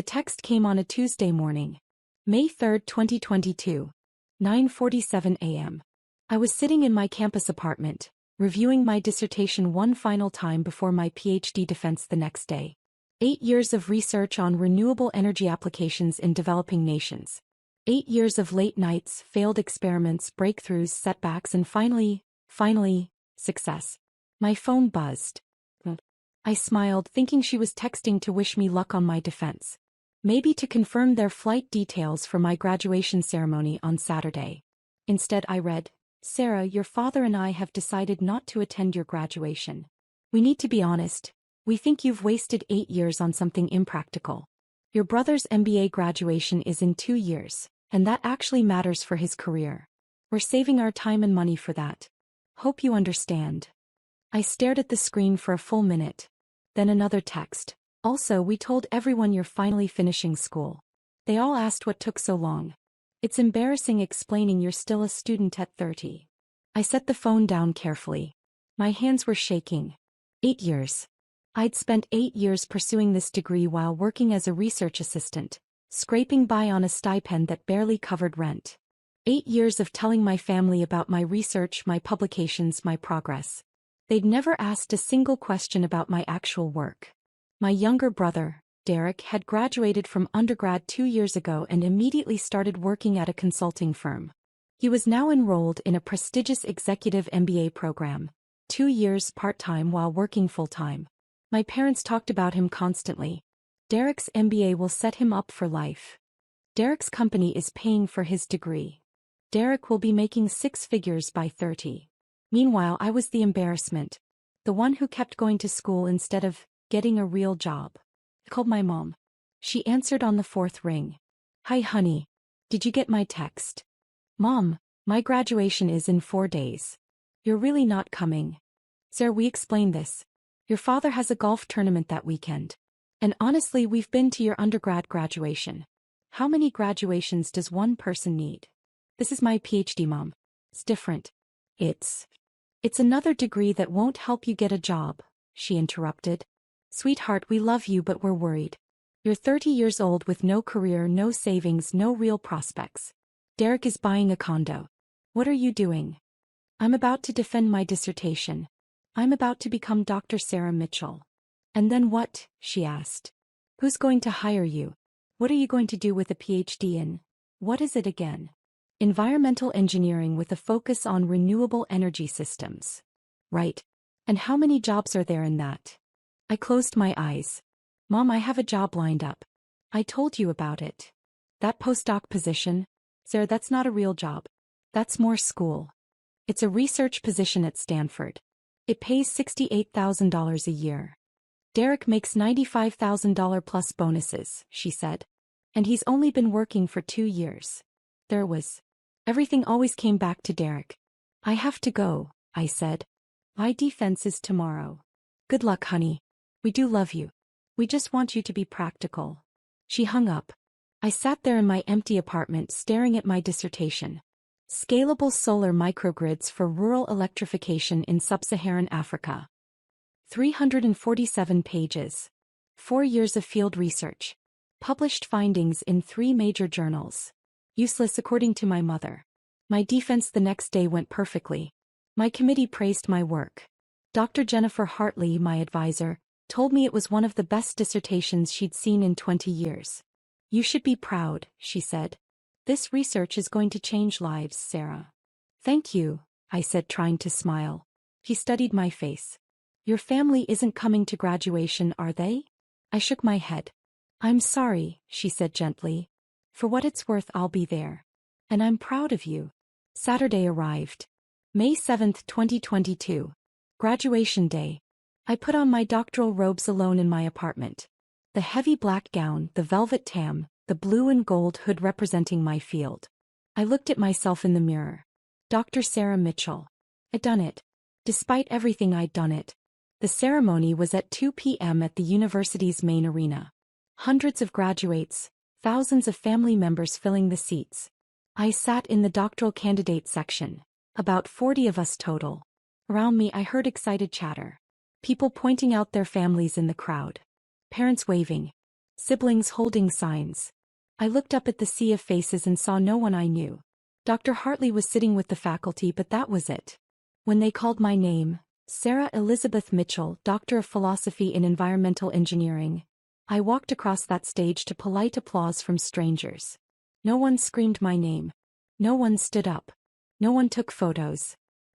The text came on a Tuesday morning, May 3, 2022, 9:47 a.m. I was sitting in my campus apartment, reviewing my dissertation one final time before my PhD defense the next day. 8 years of research on renewable energy applications in developing nations. 8 years of late nights, failed experiments, breakthroughs, setbacks, and finally, success. My phone buzzed. I smiled, thinking she was texting to wish me luck on my defense. Maybe to confirm their flight details for my graduation ceremony on Saturday. Instead I read, "Sarah, your father and I have decided not to attend your graduation. We need to be honest. We think you've wasted 8 years on something impractical. Your brother's MBA graduation is in 2 years, and that actually matters for his career. We're saving our time and money for that. Hope you understand." I stared at the screen for a full minute. Then another text. "Also, we told everyone you're finally finishing school. They all asked what took so long. It's embarrassing explaining you're still a student at 30. I set the phone down carefully. My hands were shaking. 8 years. I'd spent 8 years pursuing this degree while working as a research assistant, scraping by on a stipend that barely covered rent. 8 years of telling my family about my research, my publications, my progress. They'd never asked a single question about my actual work. My younger brother, Derek, had graduated from undergrad 2 years ago and immediately started working at a consulting firm. He was now enrolled in a prestigious executive MBA program, 2 years part-time while working full-time. My parents talked about him constantly. Derek's MBA will set him up for life. Derek's company is paying for his degree. Derek will be making 6 figures by 30. Meanwhile, I was the embarrassment. The one who kept going to school instead of getting a real job. I called my mom. She answered on the 4th ring. "Hi honey. Did you get my text?" "Mom, my graduation is in 4 days. You're really not coming." "Sir, we explained this. Your father has a golf tournament that weekend. And honestly, we've been to your undergrad graduation. How many graduations does one person need? This is my PhD, Mom. It's different. It's another degree that won't help you get a job," she interrupted. "Sweetheart, we love you but we're worried. You're 30 years old with no career, no savings, no real prospects. Derek is buying a condo. What are you doing?" "I'm about to defend my dissertation. I'm about to become Dr. Sarah Mitchell." "And then what?" she asked. "Who's going to hire you? What are you going to do with a PhD in? What is it again?" "Environmental engineering with a focus on renewable energy systems." "Right. And how many jobs are there in that?" I closed my eyes. "Mom, I have a job lined up. I told you about it. That postdoc position? Sarah, that's not a real job. That's more school. It's a research position at Stanford. It pays $68,000 a year. Derek makes $95,000 plus bonuses," she said. "And he's only been working for 2 years. Everything always came back to Derek." "I have to go," I said. "My defense is tomorrow." "Good luck, honey. We do love you. We just want you to be practical." She hung up. I sat there in my empty apartment staring at my dissertation. Scalable solar microgrids for rural electrification in sub-Saharan Africa. 347 pages. 4 years of field research. Published findings in 3 major journals. Useless according to my mother. My defense the next day went perfectly. My committee praised my work. Dr. Jennifer Hartley, my advisor, told me it was one of the best dissertations she'd seen in 20 years. "You should be proud," she said. "This research is going to change lives, Sarah." "Thank you," I said, trying to smile. She studied my face. "Your family isn't coming to graduation, are they?" I shook my head. "I'm sorry," she said gently. "For what it's worth, I'll be there. And I'm proud of you." Saturday arrived. May 7, 2022. Graduation day. I put on my doctoral robes alone in my apartment. The heavy black gown, the velvet tam, the blue and gold hood representing my field. I looked at myself in the mirror. Dr. Sarah Mitchell. I'd done it. Despite everything, I'd done it. The ceremony was at 2 p.m. at the university's main arena. Hundreds of graduates, thousands of family members filling the seats. I sat in the doctoral candidate section. About 40 of us total. Around me I heard excited chatter. People pointing out their families in the crowd. Parents waving. Siblings holding signs. I looked up at the sea of faces and saw no one I knew. Dr. Hartley was sitting with the faculty, but that was it. When they called my name, Sarah Elizabeth Mitchell, Doctor of Philosophy in Environmental Engineering, I walked across that stage to polite applause from strangers. No one screamed my name. No one stood up. No one took photos.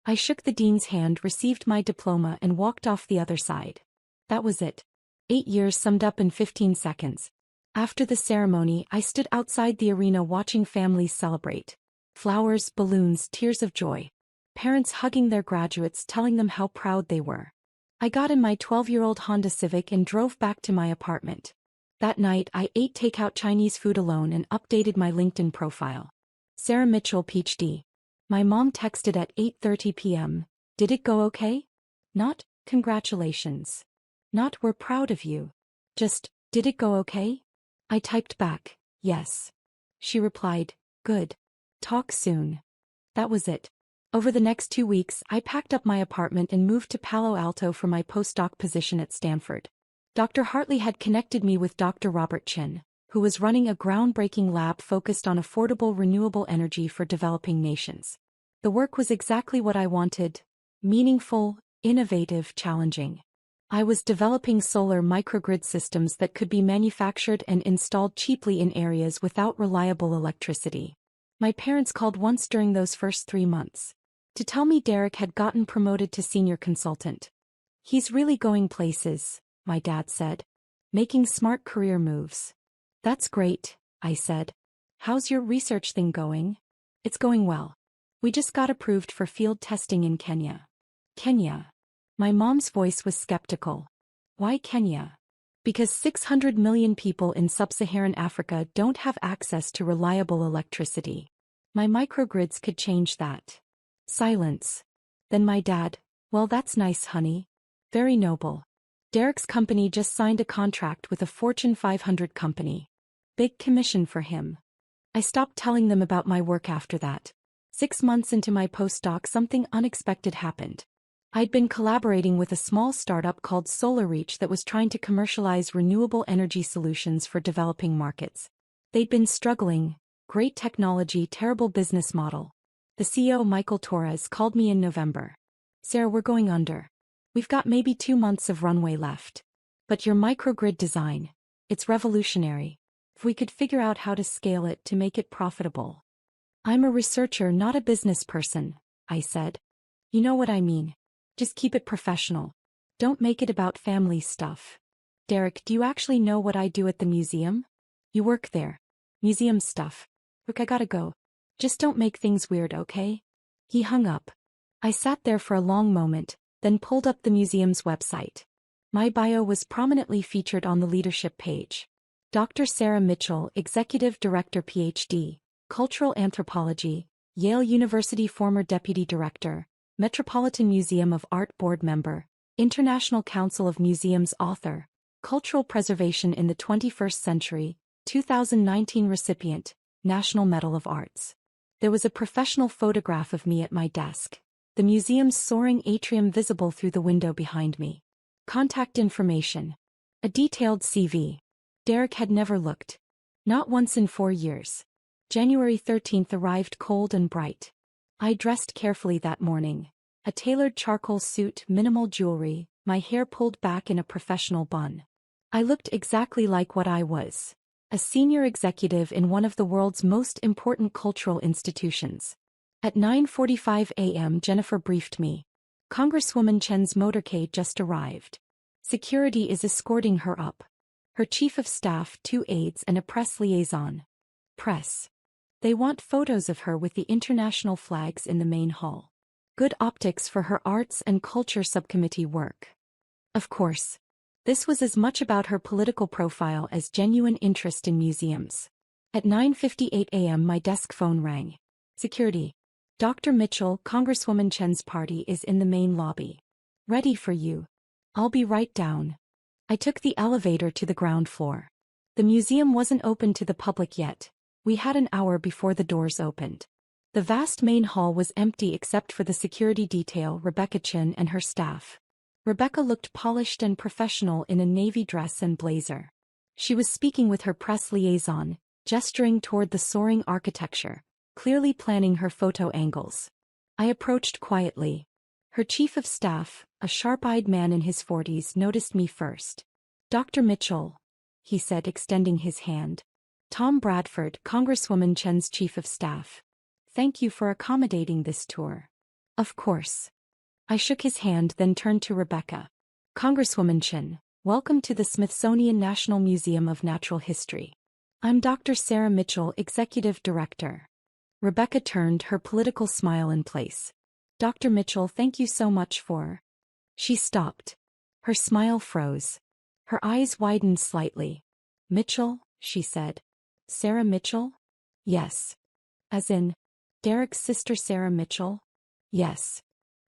I shook the dean's hand, received my diploma, and walked off the other side. That was it. 8 years summed up in 15 seconds. After the ceremony, I stood outside the arena watching families celebrate. Flowers, balloons, tears of joy. Parents hugging their graduates, telling them how proud they were. I got in my 12-year-old Honda Civic and drove back to my apartment. That night, I ate takeout Chinese food alone and updated my LinkedIn profile. Sarah Mitchell, PhD. My mom texted at 8:30 p.m. Did it go okay? Not, congratulations. Not, we're proud of you. Just, did it go okay? I typed back, yes. She replied, good. Talk soon. That was it. Over the next 2 weeks, I packed up my apartment and moved to Palo Alto for my postdoc position at Stanford. Dr. Hartley had connected me with Dr. Robert Chin, who was running a groundbreaking lab focused on affordable renewable energy for developing nations. The work was exactly what I wanted: meaningful, innovative, challenging. I was developing solar microgrid systems that could be manufactured and installed cheaply in areas without reliable electricity. My parents called once during those first 3 months to tell me Derek had gotten promoted to senior consultant. He's really going places, my dad said. Making smart career moves. That's great, I said. How's your research thing going? It's going well. We just got approved for field testing in Kenya. Kenya. My mom's voice was skeptical. Why Kenya? Because 600 million people in sub-Saharan Africa don't have access to reliable electricity. My microgrids could change that. Silence. Then my dad, well, that's nice, honey. Very noble. Derek's company just signed a contract with a Fortune 500 company. Big commission for him. I stopped telling them about my work after that. 6 months into my postdoc, something unexpected happened. I'd been collaborating with a small startup called SolarReach that was trying to commercialize renewable energy solutions for developing markets. They'd been struggling. Great technology, terrible business model. The CEO, Michael Torres, called me in November. Sarah, we're going under. We've got maybe 2 months of runway left. But your microgrid design, it's revolutionary. If we could figure out how to scale it to make it profitable. I'm a researcher, not a business person, I said. You know what I mean. Just keep it professional. Don't make it about family stuff. Derek, do you actually know what I do at the museum? You work there. Museum stuff. Look, I gotta go. Just don't make things weird, okay? He hung up. I sat there for a long moment, then pulled up the museum's website. My bio was prominently featured on the leadership page. Dr. Sarah Mitchell, Executive Director, PhD, Cultural Anthropology, Yale University, former Deputy Director, Metropolitan Museum of Art Board Member, International Council of Museums author, Cultural Preservation in the 21st Century, 2019 recipient, National Medal of Arts. There was a professional photograph of me at my desk. The museum's soaring atrium visible through the window behind me. Contact information. A detailed CV. Derek had never looked. Not once in 4 years. January 13th arrived cold and bright. I dressed carefully that morning. A tailored charcoal suit, minimal jewelry, my hair pulled back in a professional bun. I looked exactly like what I was. A senior executive in one of the world's most important cultural institutions. At 9:45 a.m. Jennifer briefed me. Congresswoman Chen's motorcade just arrived. Security is escorting her up. Her chief of staff, 2 aides and a press liaison. Press. They want photos of her with the international flags in the main hall. Good optics for her arts and culture subcommittee work. Of course. This was as much about her political profile as genuine interest in museums. At 9:58 a.m. my desk phone rang. Security. Dr. Mitchell, Congresswoman Chen's party is in the main lobby. Ready for you. I'll be right down. I took the elevator to the ground floor. The museum wasn't open to the public yet. We had an hour before the doors opened. The vast main hall was empty except for the security detail, Rebecca Chen and her staff. Rebecca looked polished and professional in a navy dress and blazer. She was speaking with her press liaison, gesturing toward the soaring architecture, clearly planning her photo angles. I approached quietly. Her chief of staff, a sharp-eyed man in his 40s, noticed me first. "Dr. Mitchell," he said, extending his hand. "Tom Bradford, Congresswoman Chen's chief of staff. Thank you for accommodating this tour." "Of course." I shook his hand, then turned to Rebecca. "Congresswoman Chen, welcome to the Smithsonian National Museum of Natural History. I'm Dr. Sarah Mitchell, Executive Director." Rebecca turned, her political smile in place. "Dr. Mitchell, thank you so much for—" She stopped. Her smile froze. Her eyes widened slightly. "Mitchell?" she said. "Sarah Mitchell?" "Yes." "As in, Derek's sister Sarah Mitchell?" "Yes."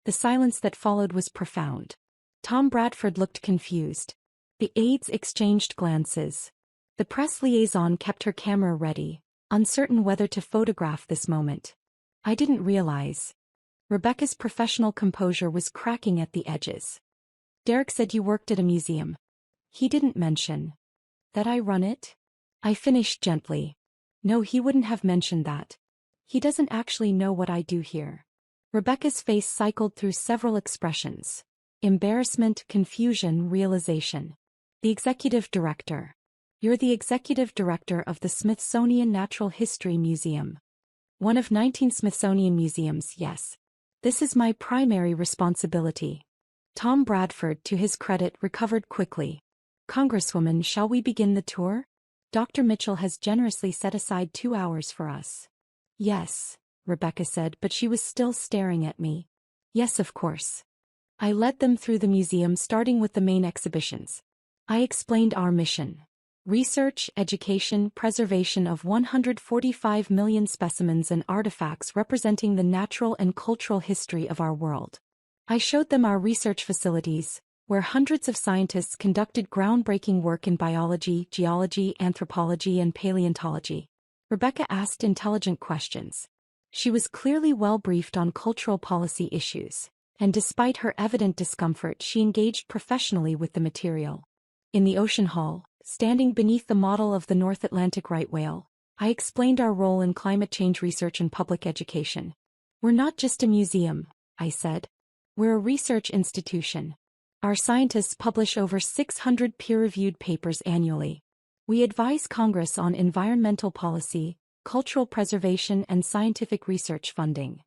The silence that followed was profound. Tom Bradford looked confused. The aides exchanged glances. The press liaison kept her camera ready, uncertain whether to photograph this moment. I didn't realize. Rebecca's professional composure was cracking at the edges. "Derek said you worked at a museum. He didn't mention that I run it?" I finished gently. "No, he wouldn't have mentioned that. He doesn't actually know what I do here." Rebecca's face cycled through several expressions: embarrassment, confusion, realization. "The executive director. You're the executive director of the Smithsonian Natural History Museum. One of 19 Smithsonian museums, yes. This is my primary responsibility." Tom Bradford, to his credit, recovered quickly. "Congresswoman, shall we begin the tour? Dr. Mitchell has generously set aside 2 hours for us." "Yes," Rebecca said, but she was still staring at me. "Yes, of course." I led them through the museum, starting with the main exhibitions. I explained our mission: research, education, preservation of 145 million specimens and artifacts representing the natural and cultural history of our world. I showed them our research facilities, where hundreds of scientists conducted groundbreaking work in biology, geology, anthropology, and paleontology. Rebecca asked intelligent questions. She was clearly well briefed on cultural policy issues, and despite her evident discomfort, she engaged professionally with the material. In the ocean hall, standing beneath the model of the North Atlantic right whale, I explained our role in climate change research and public education. "We're not just a museum," I said. "We're a research institution. Our scientists publish over 600 peer-reviewed papers annually. We advise Congress on environmental policy, cultural preservation, and scientific research funding."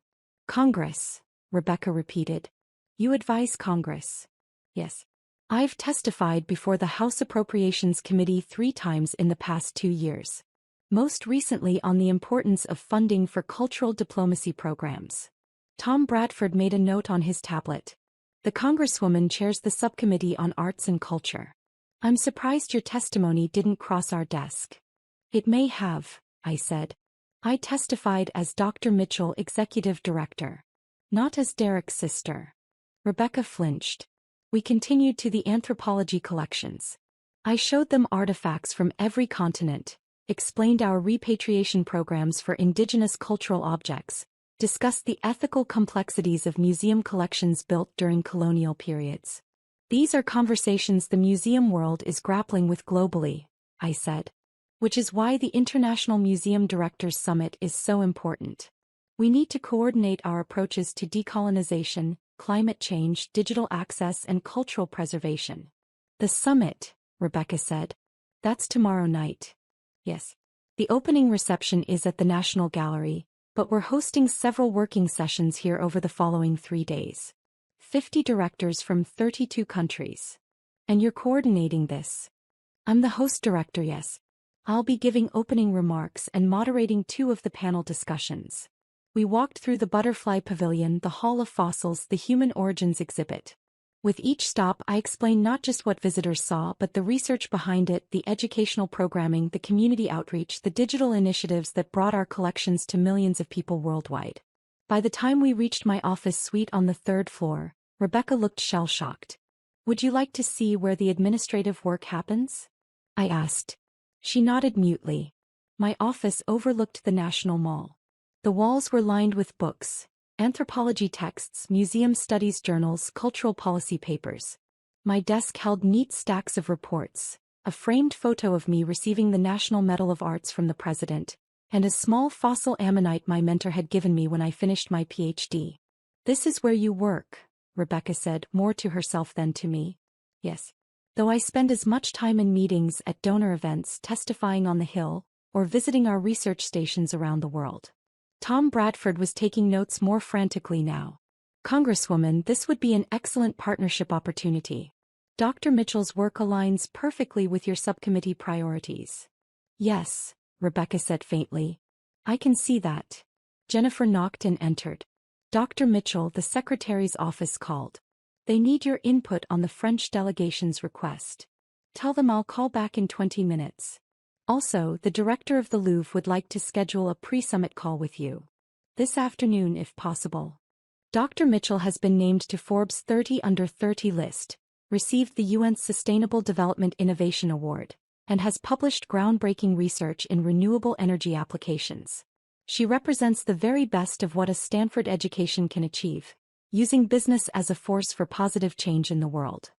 "Congress," Rebecca repeated. "You advise Congress?" "Yes. I've testified before the House Appropriations Committee 3 times in the past 2 years. Most recently on the importance of funding for cultural diplomacy programs." Tom Bradford made a note on his tablet. "The Congresswoman chairs the subcommittee on arts and culture. I'm surprised your testimony didn't cross our desk." "It may have," I said. "I testified as Dr. Mitchell, Executive Director, not as Derek's sister." Rebecca flinched. We continued to the anthropology collections. I showed them artifacts from every continent, explained our repatriation programs for indigenous cultural objects, discussed the ethical complexities of museum collections built during colonial periods. "These are conversations the museum world is grappling with globally," I said. "Which is why the International Museum Directors Summit is so important. We need to coordinate our approaches to decolonization, climate change, digital access, and cultural preservation." "The summit," Rebecca said. "That's tomorrow night." "Yes. The opening reception is at the National Gallery, but we're hosting several working sessions here over the following 3 days. 50 directors from 32 countries. And you're coordinating this?" "I'm the host director, yes. I'll be giving opening remarks and moderating 2 of the panel discussions." We walked through the Butterfly Pavilion, the Hall of Fossils, the Human Origins exhibit. With each stop, I explained not just what visitors saw but the research behind it, the educational programming, the community outreach, the digital initiatives that brought our collections to millions of people worldwide. By the time we reached my office suite on the 3rd floor, Rebecca looked shell-shocked. "Would you like to see where the administrative work happens?" I asked. She nodded mutely. My office overlooked the National Mall. The walls were lined with books, anthropology texts, museum studies journals, cultural policy papers. My desk held neat stacks of reports, a framed photo of me receiving the National Medal of Arts from the president, and a small fossil ammonite my mentor had given me when I finished my PhD. "This is where you work," Rebecca said, more to herself than to me. Yes. Though I spend as much time in meetings, at donor events, testifying on the Hill, or visiting our research stations around the world. Tom Bradford was taking notes more frantically now. "Congresswoman, this would be an excellent partnership opportunity. Dr. Mitchell's work aligns perfectly with your subcommittee priorities." "Yes," Rebecca said faintly. "I can see that." Jennifer knocked and entered. "Dr. Mitchell, the secretary's office called. They need your input on the French delegation's request. Tell them I'll call back in 20 minutes. Also, the director of the Louvre would like to schedule a pre-summit call with you. This afternoon if possible." Dr. Mitchell has been named to Forbes 30 Under 30 list, received the UN's Sustainable Development Innovation Award, and has published groundbreaking research in renewable energy applications. She represents the very best of what a Stanford education can achieve, using business as a force for positive change in the world.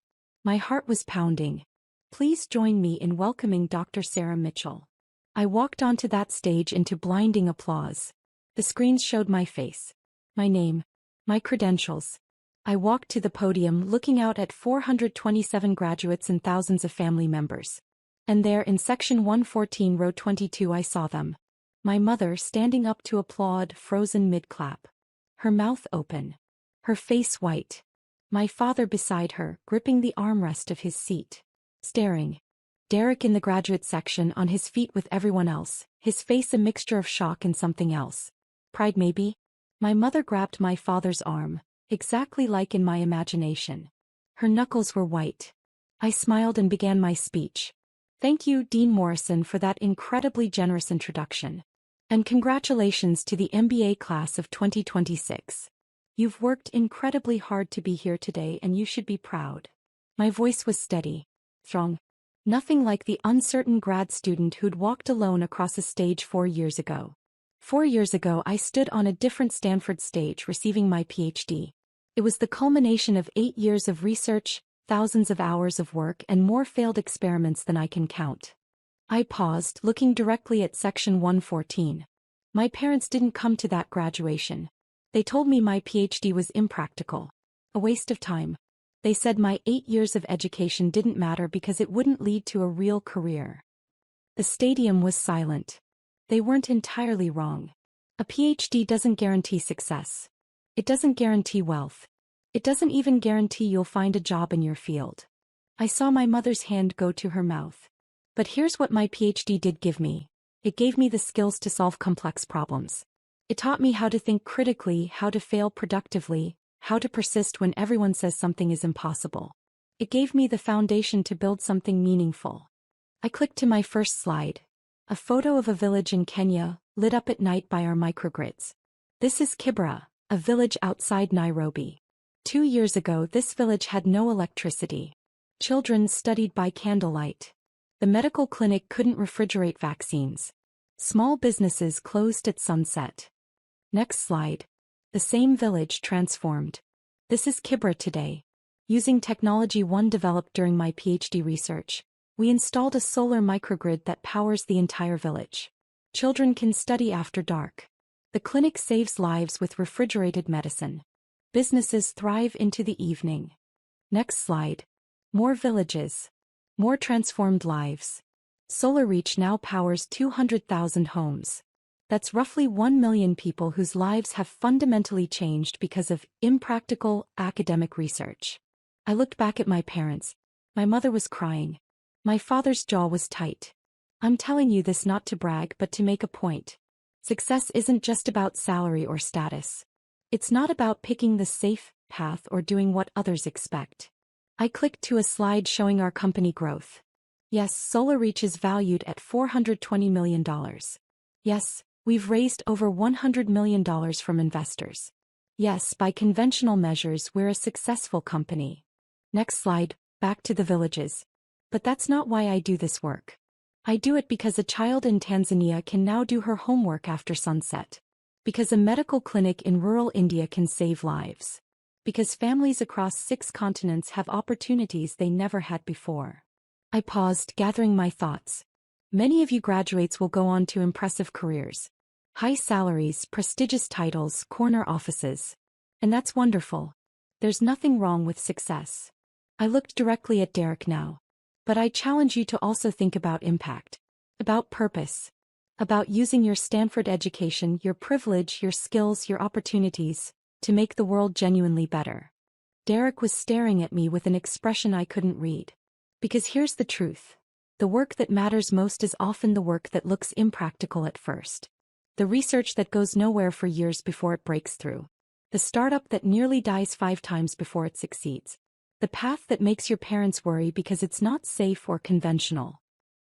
My heart was pounding. Please join me in welcoming Dr. Sarah Mitchell. I walked onto that stage into blinding applause. The screens showed my face, my name, my credentials. I walked to the podium looking out at 427 graduates and thousands of family members. And there in section 114 row 22 I saw them. My mother standing up to applaud, frozen mid-clap. Her mouth open. Her face white. My father beside her, gripping the armrest of his seat. Staring. Derek in the graduate section on his feet with everyone else, his face a mixture of shock and something else. Pride maybe? My mother grabbed my father's arm, exactly like in my imagination. Her knuckles were white. I smiled and began my speech. "Thank you, Dean Morrison, for that incredibly generous introduction. And congratulations to the MBA class of 2026. You've worked incredibly hard to be here today and you should be proud." My voice was steady, strong. Nothing like the uncertain grad student who'd walked alone across a stage 4 years ago. 4 years ago I stood on a different Stanford stage receiving my PhD. It was the culmination of 8 years of research, thousands of hours of work and more failed experiments than I can count. I paused, looking directly at section 114. My parents didn't come to that graduation. They told me my PhD was impractical. A waste of time. They said my 8 years of education didn't matter because it wouldn't lead to a real career. The stadium was silent. They weren't entirely wrong. A PhD doesn't guarantee success. It doesn't guarantee wealth. It doesn't even guarantee you'll find a job in your field. I saw my mother's hand go to her mouth. But here's what my PhD did give me. It gave me the skills to solve complex problems. It taught me how to think critically, how to fail productively, how to persist when everyone says something is impossible. It gave me the foundation to build something meaningful. I clicked to my first slide. A photo of a village in Kenya, lit up at night by our microgrids. This is Kibera, a village outside Nairobi. 2 years ago this village had no electricity. Children studied by candlelight. The medical clinic couldn't refrigerate vaccines. Small businesses closed at sunset. Next slide. The same village transformed. This is Kibera today. Using technology one developed during my PhD research, we installed a solar microgrid that powers the entire village. Children can study after dark. The clinic saves lives with refrigerated medicine. Businesses thrive into the evening. Next slide. More villages. More transformed lives. SolarReach now powers 200,000 homes. That's roughly 1 million people whose lives have fundamentally changed because of impractical, academic research. I looked back at my parents. My mother was crying. My father's jaw was tight. I'm telling you this not to brag but to make a point. Success isn't just about salary or status. It's not about picking the safe path or doing what others expect. I clicked to a slide showing our company growth. Yes, SolarReach is valued at $420 million. Yes, we've raised over $100 million from investors. Yes, by conventional measures we're a successful company. Next slide, back to the villages. But that's not why I do this work. I do it because a child in Tanzania can now do her homework after sunset. Because a medical clinic in rural India can save lives. Because families across 6 continents have opportunities they never had before. I paused, gathering my thoughts. Many of you graduates will go on to impressive careers. High salaries, prestigious titles, corner offices. And that's wonderful. There's nothing wrong with success. I looked directly at Derek now. But I challenge you to also think about impact. About purpose. About using your Stanford education, your privilege, your skills, your opportunities, to make the world genuinely better. Derek was staring at me with an expression I couldn't read. Because here's the truth. The work that matters most is often the work that looks impractical at first. The research that goes nowhere for years before it breaks through. The startup that nearly dies 5 times before it succeeds. The path that makes your parents worry because it's not safe or conventional.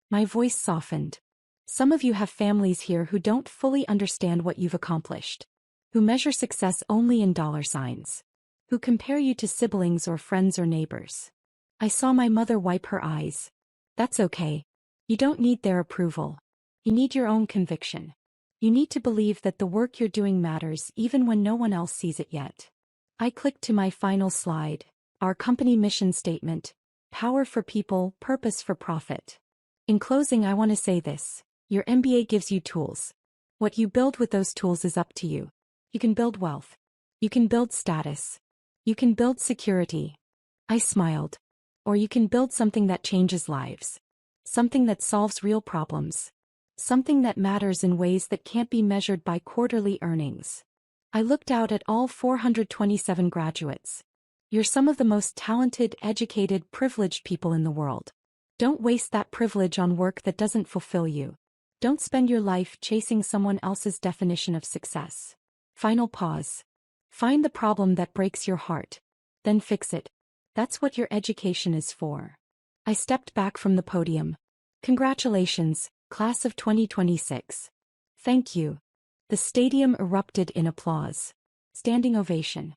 My voice softened. Some of you have families here who don't fully understand what you've accomplished. Who measure success only in dollar signs. Who compare you to siblings or friends or neighbors. I saw my mother wipe her eyes. That's okay. You don't need their approval. You need your own conviction. You need to believe that the work you're doing matters even when no one else sees it yet. I clicked to my final slide. Our company mission statement. Power for people, purpose for profit. In closing, I want to say this. Your MBA gives you tools. What you build with those tools is up to you. You can build wealth. You can build status. You can build security. I smiled. Or you can build something that changes lives. Something that solves real problems. Something that matters in ways that can't be measured by quarterly earnings. I looked out at all 427 graduates. You're some of the most talented, educated, privileged people in the world. Don't waste that privilege on work that doesn't fulfill you. Don't spend your life chasing someone else's definition of success. Final pause. Find the problem that breaks your heart. Then fix it. That's what your education is for. I stepped back from the podium. Congratulations, class of 2026. Thank you. The stadium erupted in applause. Standing ovation.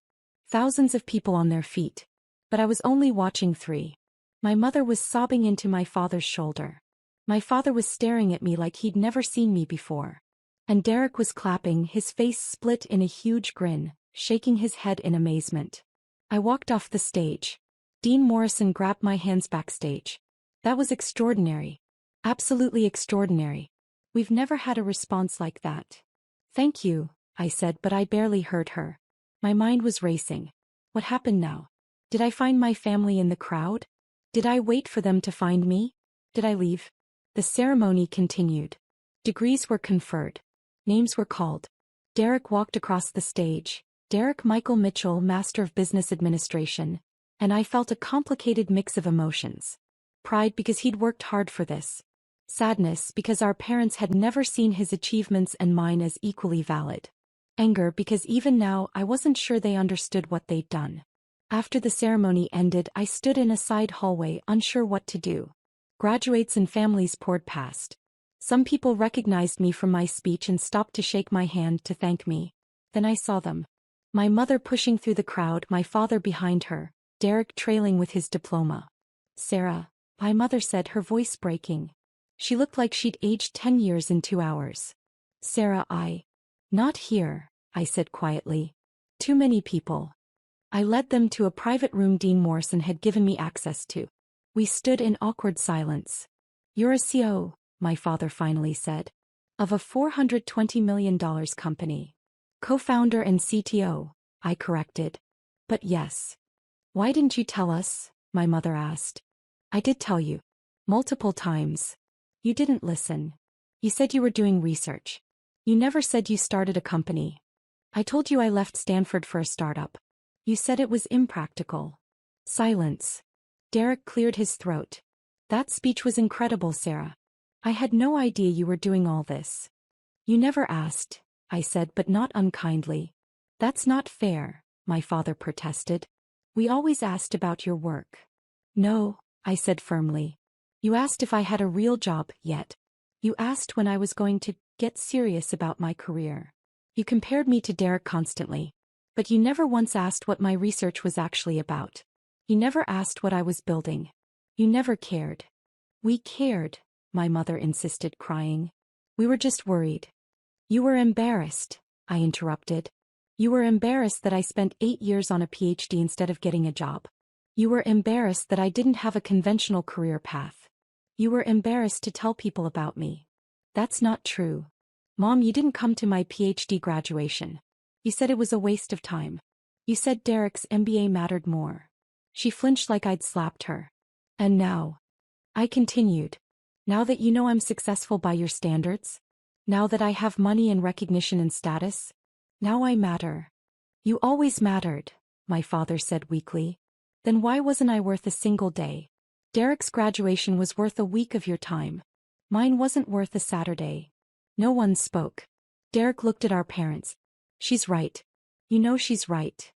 Thousands of people on their feet. But I was only watching 3. My mother was sobbing into my father's shoulder. My father was staring at me like he'd never seen me before. And Derek was clapping, his face split in a huge grin, shaking his head in amazement. I walked off the stage. Dean Morrison grabbed my hands backstage. That was extraordinary. Absolutely extraordinary. We've never had a response like that. Thank you, I said, but I barely heard her. My mind was racing. What happened now? Did I find my family in the crowd? Did I wait for them to find me? Did I leave? The ceremony continued. Degrees were conferred. Names were called. Derek walked across the stage. Derek Michael Mitchell, Master of Business Administration. And I felt a complicated mix of emotions. Pride because he'd worked hard for this. Sadness because our parents had never seen his achievements and mine as equally valid. Anger because even now I wasn't sure they understood what they'd done. After the ceremony ended, I stood in a side hallway, unsure what to do. Graduates and families poured past. Some people recognized me from my speech and stopped to shake my hand to thank me. Then I saw them. My mother pushing through the crowd, my father behind her, Derek trailing with his diploma. Sarah, my mother said, her voice breaking. She looked like she'd aged 10 years in 2 hours. Sarah, Not here, I said quietly. Too many people. I led them to a private room Dean Morrison had given me access to. We stood in awkward silence. You're a CEO, my father finally said. Of a $420 million company. Co-founder and CTO, I corrected. But yes. Why didn't you tell us? My mother asked. I did tell you. Multiple times. You didn't listen. You said you were doing research. You never said you started a company. I told you I left Stanford for a startup. You said it was impractical. Silence. Derek cleared his throat. That speech was incredible, Sarah. I had no idea you were doing all this. You never asked, I said, but not unkindly. That's not fair, my father protested. We always asked about your work. No, I said firmly. You asked if I had a real job yet. You asked when I was going to get serious about my career. You compared me to Derek constantly. But you never once asked what my research was actually about. You never asked what I was building. You never cared. We cared, my mother insisted, crying. We were just worried. You were embarrassed, I interrupted. You were embarrassed that I spent 8 years on a PhD instead of getting a job. You were embarrassed that I didn't have a conventional career path. You were embarrassed to tell people about me. That's not true. Mom, you didn't come to my PhD graduation. You said it was a waste of time. You said Derek's MBA mattered more. She flinched like I'd slapped her. And now, I continued. Now that you know I'm successful by your standards? Now that I have money and recognition and status? Now I matter. You always mattered, my father said weakly. Then why wasn't I worth a single day? Derek's graduation was worth a week of your time. Mine wasn't worth a Saturday. No one spoke. Derek looked at our parents. She's right. You know she's right.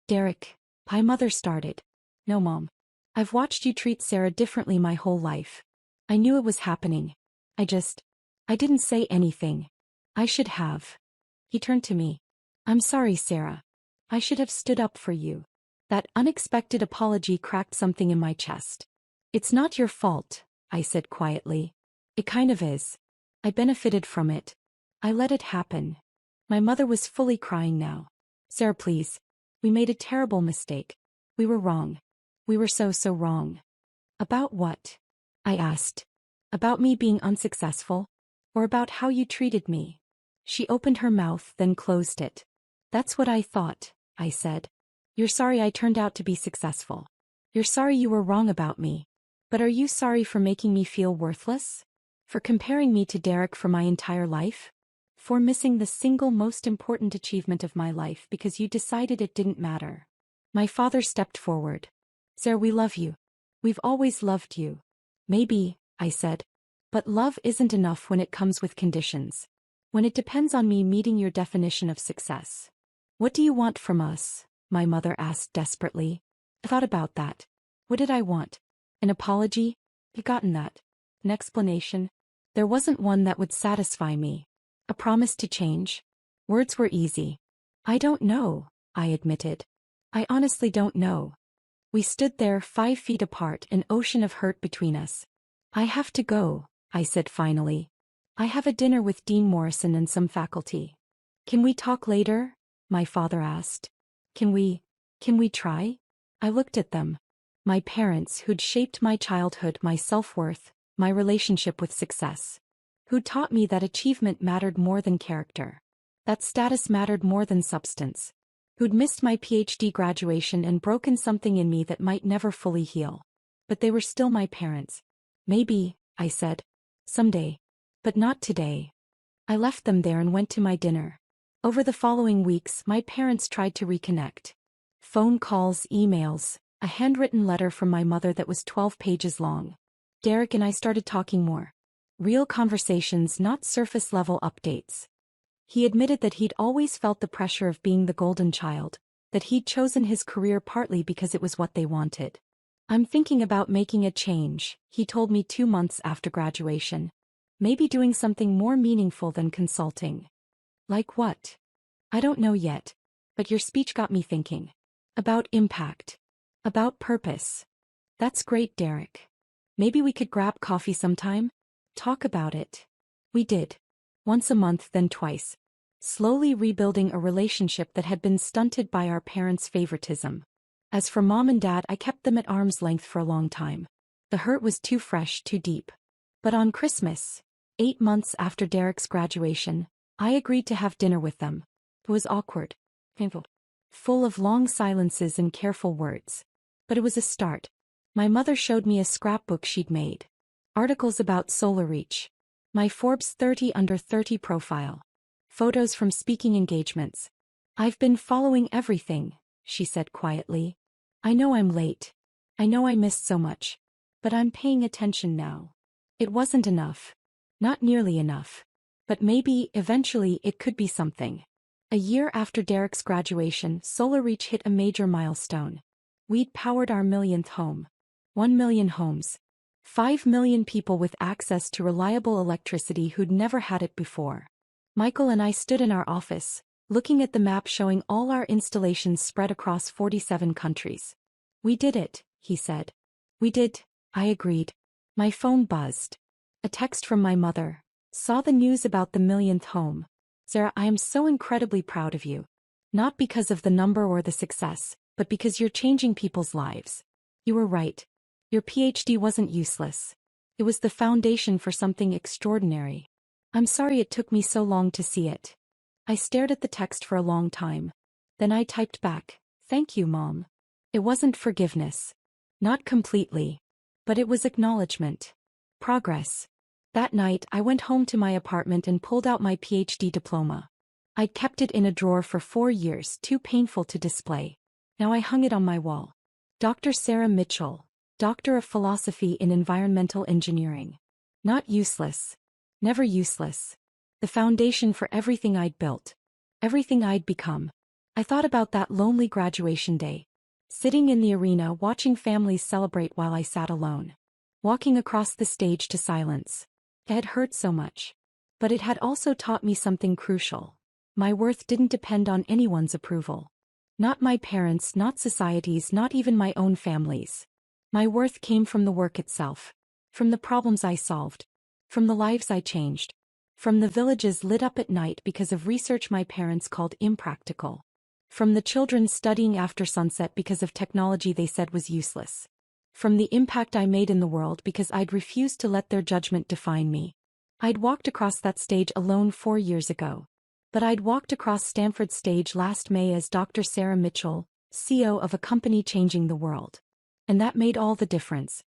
Derek, my mother started. No, Mom. I've watched you treat Sarah differently my whole life. I knew it was happening. I didn't say anything. I should have. He turned to me. I'm sorry, Sarah. I should have stood up for you. That unexpected apology cracked something in my chest. It's not your fault, I said quietly. It kind of is. I benefited from it. I let it happen. My mother was fully crying now. Sarah, please. We made a terrible mistake. We were wrong. We were so wrong. About what? I asked. About me being unsuccessful? Or about how you treated me? She opened her mouth, then closed it. That's what I thought, I said. You're sorry I turned out to be successful. You're sorry you were wrong about me. But are you sorry for making me feel worthless? For comparing me to Derek for my entire life? For missing the single most important achievement of my life because you decided it didn't matter? My father stepped forward. Sarah, we love you. We've always loved you. Maybe, I said. But love isn't enough when it comes with conditions. When it depends on me meeting your definition of success. What do you want from us? My mother asked desperately. I thought about that. What did I want? An apology? I'd gotten that. An explanation? There wasn't one that would satisfy me. A promise to change? Words were easy. I don't know, I admitted. I honestly don't know. We stood there 5 feet apart, an ocean of hurt between us. I have to go, I said finally. I have a dinner with Dean Morrison and some faculty. Can we talk later? My father asked. Can we try? I looked at them. My parents who'd shaped my childhood, my self-worth, my relationship with success. Who taught me that achievement mattered more than character. That status mattered more than substance. Who'd missed my PhD graduation and broken something in me that might never fully heal. But they were still my parents. Maybe, I said. Someday. But not today. I left them there and went to my dinner. Over the following weeks, my parents tried to reconnect. Phone calls, emails, a handwritten letter from my mother that was 12 pages long. Derek and I started talking more. Real conversations, not surface-level updates. He admitted that he'd always felt the pressure of being the golden child, that he'd chosen his career partly because it was what they wanted. I'm thinking about making a change, he told me 2 months after graduation. Maybe doing something more meaningful than consulting. Like what? I don't know yet. But your speech got me thinking. About impact. About purpose. That's great, Derek. Maybe we could grab coffee sometime? Talk about it. We did. Once a month, then twice. Slowly rebuilding a relationship that had been stunted by our parents' favoritism. As for Mom and Dad, I kept them at arm's length for a long time. The hurt was too fresh, too deep. But on Christmas, 8 months after Derek's graduation, I agreed to have dinner with them. It was awkward. Painful. Full of long silences and careful words. But it was a start. My mother showed me a scrapbook she'd made. Articles about SolarReach. My Forbes 30 under 30 profile. Photos from speaking engagements. I've been following everything, she said quietly. I know I'm late. I know I missed so much. But I'm paying attention now. It wasn't enough. Not nearly enough. But maybe, eventually, it could be something. A year after Derek's graduation, SolarReach hit a major milestone. We'd powered our millionth home. 1 million homes. 5 million people with access to reliable electricity who'd never had it before. Michael and I stood in our office, looking at the map showing all our installations spread across 47 countries. We did it, he said. We did, I agreed. My phone buzzed. A text from my mother. Saw the news about the millionth home. Sarah, I am so incredibly proud of you. Not because of the number or the success, but because you're changing people's lives. You were right. Your PhD wasn't useless. It was the foundation for something extraordinary. I'm sorry it took me so long to see it. I stared at the text for a long time. Then I typed back, "Thank you, Mom." It wasn't forgiveness. Not completely. But it was acknowledgement. Progress. That night I went home to my apartment and pulled out my PhD diploma. I'd kept it in a drawer for 4 years, too painful to display. Now I hung it on my wall. Dr. Sarah Mitchell, Doctor of Philosophy in Environmental Engineering. Not useless. Never useless. The foundation for everything I'd built. Everything I'd become. I thought about that lonely graduation day. Sitting in the arena watching families celebrate while I sat alone. Walking across the stage to silence. It had hurt so much. But it had also taught me something crucial. My worth didn't depend on anyone's approval. Not my parents, not society's, not even my own family's. My worth came from the work itself. From the problems I solved. From the lives I changed. From the villages lit up at night because of research my parents called impractical. From the children studying after sunset because of technology they said was useless. From the impact I made in the world because I'd refused to let their judgment define me. I'd walked across that stage alone 4 years ago. But I'd walked across Stanford's stage last May as Dr. Sarah Mitchell, CEO of a company changing the world. And that made all the difference.